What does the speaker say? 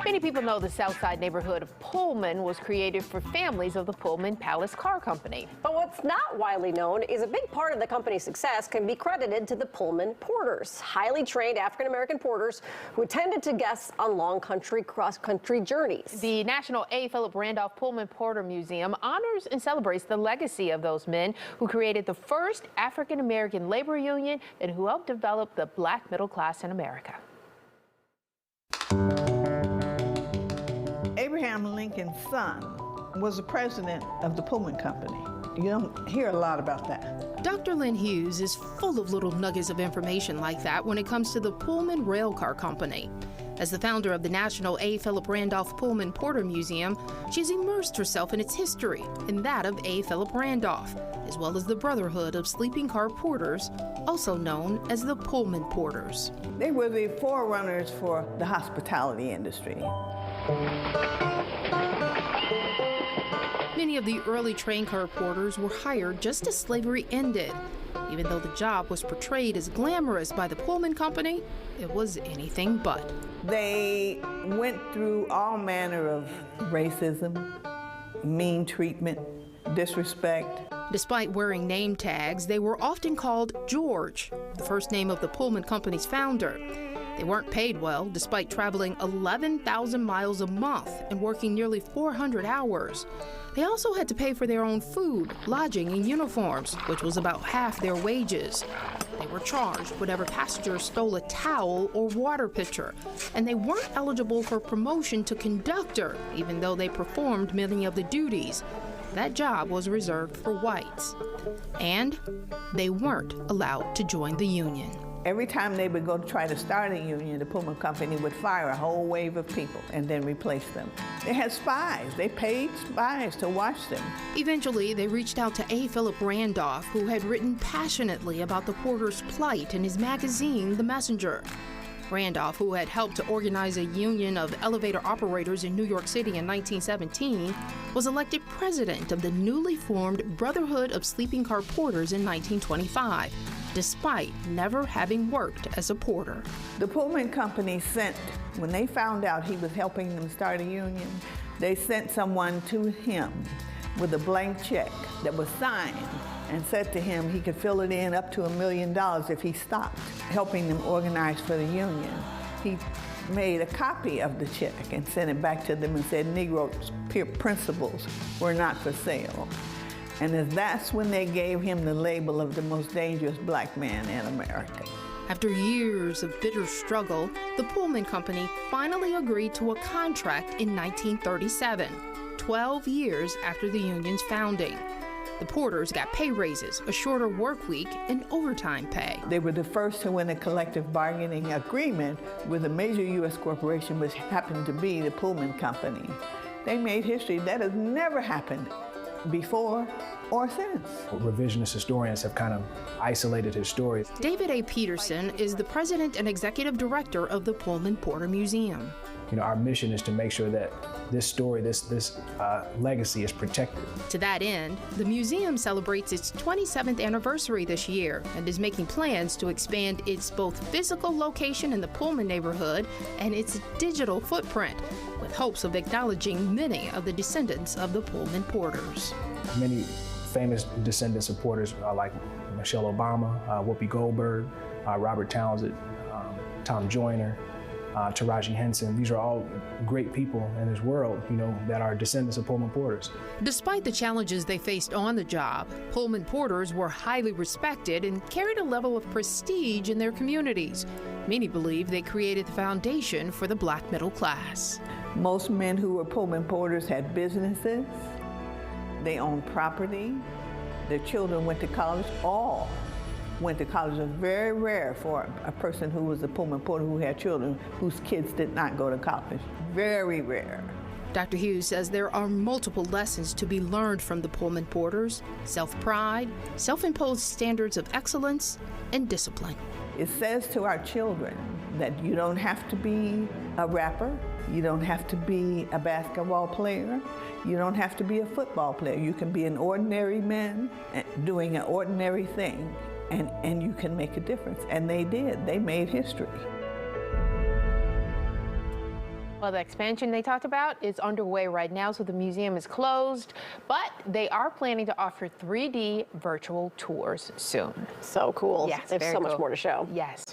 Many people know the Southside neighborhood of Pullman was created for families of the Pullman Palace Car Company. But what's not widely known is a big part of the company's success can be credited to the Pullman Porters, highly trained African-American porters who attended to guests on long cross-country journeys. The National A. Philip Randolph Pullman Porter Museum honors and celebrates the legacy of those men who created the first African-American labor union and who helped develop the black middle class in America. Abraham Lincoln's son was the president of the Pullman Company. You don't hear a lot about that. Dr. Lynn Hughes is full of little nuggets of information like that when it comes to the Pullman Rail Car Company. As the founder of the National A. Philip Randolph Pullman Porter Museum, she's immersed herself in its history and that of A. Philip Randolph, as well as the Brotherhood of Sleeping Car Porters, also known as the Pullman Porters. They were the forerunners for the hospitality industry. Many of the early train car porters were hired just as slavery ended. Even though the job was portrayed as glamorous by the Pullman Company, it was anything but. They went through all manner of racism, mean treatment, disrespect. Despite wearing name tags, they were often called George, the first name of the Pullman Company's founder. They weren't paid well, despite traveling 11,000 miles a month and working nearly 400 hours. They also had to pay for their own food, lodging, and uniforms, which was about half their wages. They were charged whenever passengers stole a towel or water pitcher, and they weren't eligible for promotion to conductor, even though they performed many of the duties. That job was reserved for whites. And they weren't allowed to join the union. Every time they would go to try to start a union, the Pullman Company would fire a whole wave of people and then replace them. They had spies. They paid spies to watch them. Eventually, they reached out to A. Philip Randolph, who had written passionately about the porters' plight in his magazine, The Messenger. Randolph, who had helped to organize a union of elevator operators in New York City in 1917, was elected president of the newly formed Brotherhood of Sleeping Car Porters in 1925. Despite never having worked as a porter. The Pullman Company sent, when they found out he was helping them start a union, they sent someone to him with a blank check that was signed and said to him he could fill it in up to $1 million if he stopped helping them organize for the union. He made a copy of the check and sent it back to them and said Negro's principles were not for sale. And that's when they gave him the label of the most dangerous black man in America. After years of bitter struggle, the Pullman Company finally agreed to a contract in 1937, 12 years after the union's founding. The porters got pay raises, a shorter work week, and overtime pay. They were the first to win a collective bargaining agreement with a major U.S. corporation, which happened to be the Pullman Company. They made history. That has never happened before or since. Revisionist historians have kind of isolated his story. David A. Peterson is the president and executive director of the Pullman Porter Museum. You know, our mission is to make sure that this story, this legacy is protected. To that end, the museum celebrates its 27th anniversary this year and is making plans to expand its both physical location in the Pullman neighborhood and its digital footprint, with hopes of acknowledging many of the descendants of the Pullman Porters. Many famous descendants of porters like Michelle Obama, Whoopi Goldberg, Robert Townsend, Tom Joyner, Taraji Henson. These are all great people in this world, you know, that are descendants of Pullman Porters. Despite the challenges they faced on the job, Pullman Porters were highly respected and carried a level of prestige in their communities. Many believe they created the foundation for the black middle class. Most men who were Pullman Porters had businesses. They owned property. Their children went to college. All went to college. It was very rare for a person who was a Pullman Porter who had children whose kids did not go to college. Very rare. Dr. Hughes says there are multiple lessons to be learned from the Pullman Porters: self-pride, self-imposed standards of excellence, and discipline. It says to our children that you don't have to be a rapper, you don't have to be a basketball player, you don't have to be a football player. You can be an ordinary man doing an ordinary thing, and you can make a difference. And they did. They made history. Well, the expansion they talked about is underway right now, so the museum is closed, but they are planning to offer 3D virtual tours soon. So cool. Yes, There's very so much cool. more to show. Yes.